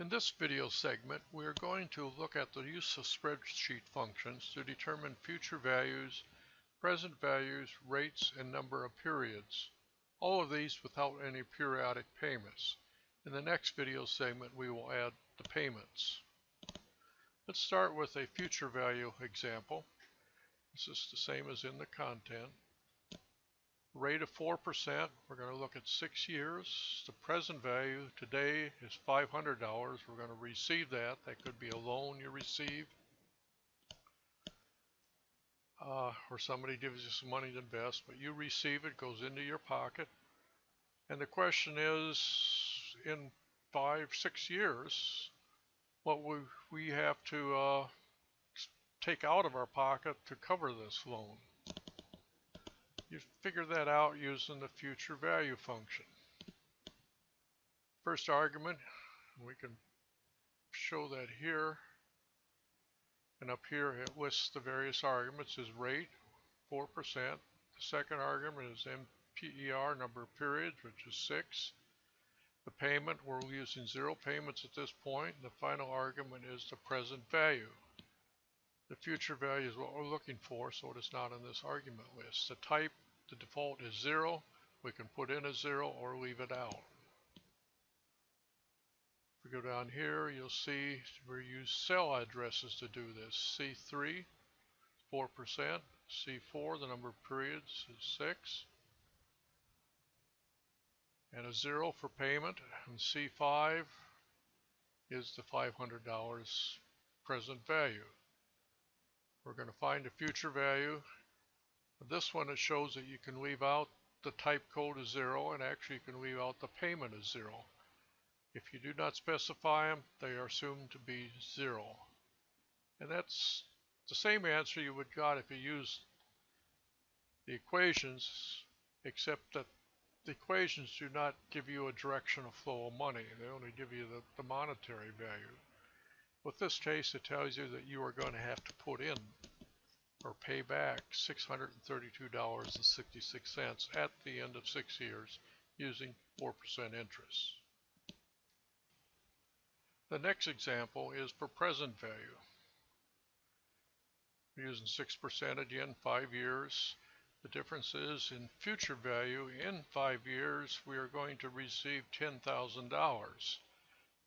In this video segment, we are going to look at the use of spreadsheet functions to determine future values, present values, rates, and number of periods. All of these without any periodic payments. In the next video segment, we will add the payments. Let's start with a future value example. This is the same as in the content. Rate of 4%, we're going to look at 6 years. The present value today is $500. We're going to receive that. That could be a loan you receive, or somebody gives you some money to invest, but you receive it, goes into your pocket. And the question is, in 5-6 years, what we have to take out of our pocket to cover this loan. You figure that out using the future value function. First argument, we can show that here, and up here it lists the various arguments is rate, 4%. The second argument is NPER, number of periods, which is 6. The payment, we're using 0 payments at this point. The final argument is the present value. The future value is what we're looking for, so it is not in this argument list. The type, the default is 0. We can put in a 0 or leave it out. If we go down here, you'll see we use cell addresses to do this. C3, 4%. C4, the number of periods is 6. And a 0 for payment. And C5 is the $500 present value. We're going to find a future value. This one, it shows that you can leave out the type code as 0, and actually you can leave out the payment as 0. If you do not specify them, they are assumed to be 0. And that's the same answer you would got if you used the equations, except that the equations do not give you a direction of flow of money. They only give you the monetary value. With this case, it tells you that you are going to have to put in or pay back $632.66 at the end of 6 years using 4% interest. The next example is for present value. We're using 6% again, 5 years. The difference is in future value, in 5 years, we are going to receive $10,000.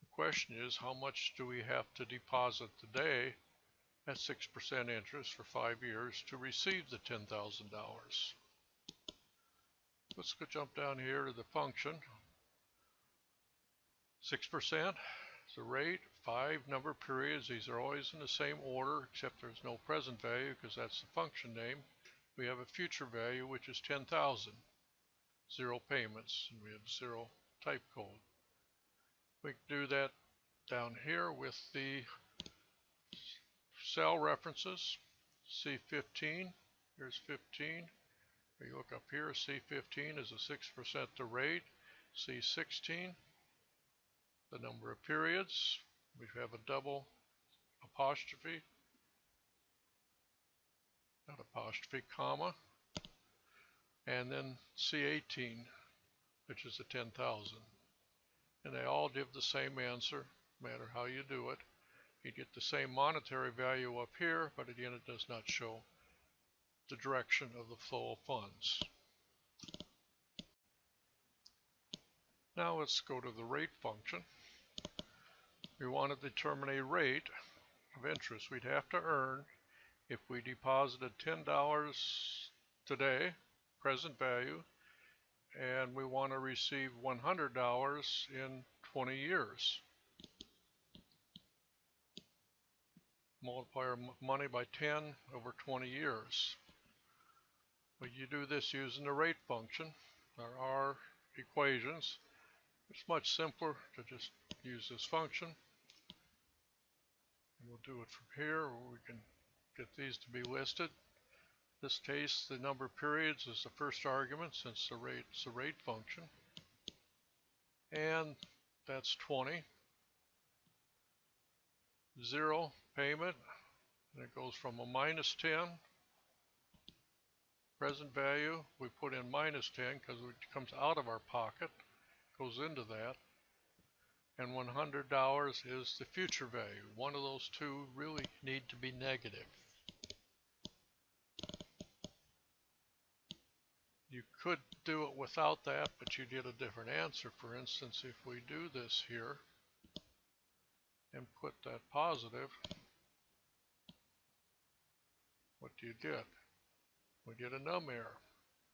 The question is, how much do we have to deposit today at 6% interest for 5 years to receive the $10,000? Let's go jump down here to the function. 6%. The rate, 5 number of periods. These are always in the same order, except there's no present value because that's the function name. We have a future value, which is 10,000. 0 payments, and we have 0 type code. We can do that down here with the cell references. C15, here's 15. We look up here, C15 is a 6% the rate. C16, the number of periods. We have a double apostrophe, not apostrophe, comma. And then C18, which is the 10,000. And they all give the same answer, no matter how you do it. You get the same monetary value up here, but again, it does not show the direction of the flow of funds. Now let's go to the rate function. We want to determine a rate of interest we'd have to earn if we deposited $10 today, present value, and we want to receive $100 in 20 years. Multiply our money by 10 over 20 years. But you do this using the rate function. There are equations. It's much simpler to just use this function. And we'll do it from here, where we can get these to be listed. In this case, the number of periods is the first argument, since the rate's the rate function. And that's 20. 0 payment, and it goes from a -10. Present value, we put in -10 because it comes out of our pocket, goes into that. and $100 is the future value. One of those two really need to be negative. You could do it without that, but you get a different answer. For instance, if we do this here and put that positive, what do you get? We get a num error.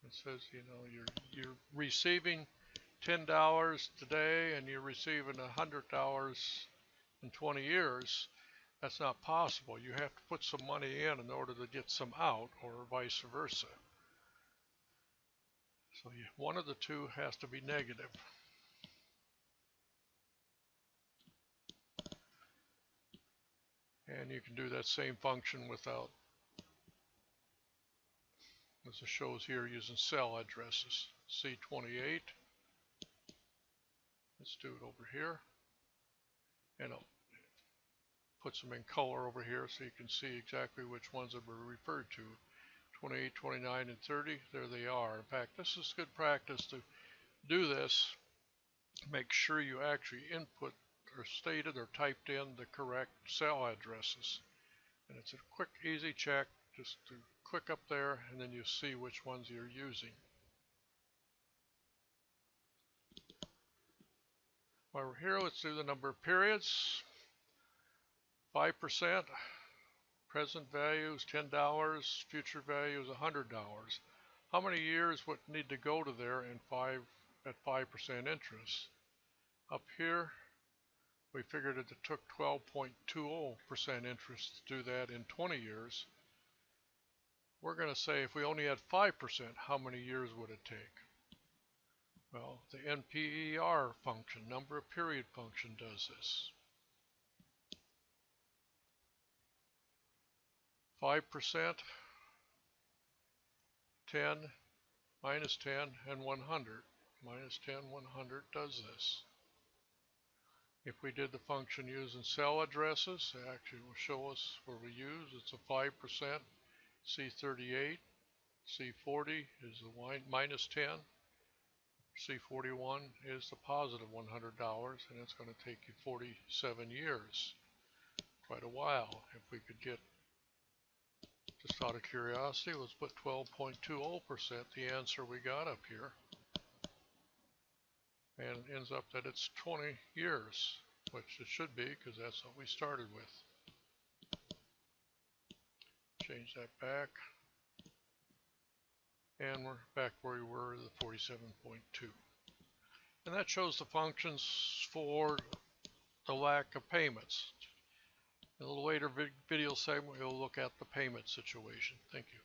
It says, you know, you're receiving $10 today and you're receiving $100 in 20 years. That's not possible. You have to put some money in order to get some out, or vice versa. So one of the two has to be negative. And you can do that same function without, as it shows here, using cell addresses. C28. Let's do it over here. And I'll put some in color over here so you can see exactly which ones that were referred to. 28, 29, and 30, there they are. In fact, this is good practice to do this. Make sure you actually input or stated or typed in the correct cell addresses. And it's a quick, easy check. Just to click up there, and then you see which ones you're using. While we're here, let's do the number of periods. 5%. Present value is $10. Future value is $100. How many years would need to go to there at 5% interest? Up here, we figured it took 12.20% interest to do that in 20 years. We're going to say if we only had 5%, how many years would it take? Well, the NPER function, number of period function, does this. 5%, 10, minus 10, and 100. Minus 10, 100 does this. If we did the function using cell addresses, it actually will show us where we use. It's a 5%, C38, C40 is the minus 10, C41 is the positive $100, and it's going to take you 47 years. Quite a while. If we could get, just out of curiosity, let's put 12.20%, the answer we got up here. And it ends up that it's 20 years, which it should be because that's what we started with. Change that back. And we're back where we were, the 47.2. And that shows the functions for the lack of payments. In a little later video segment, we'll look at the payment situation. Thank you.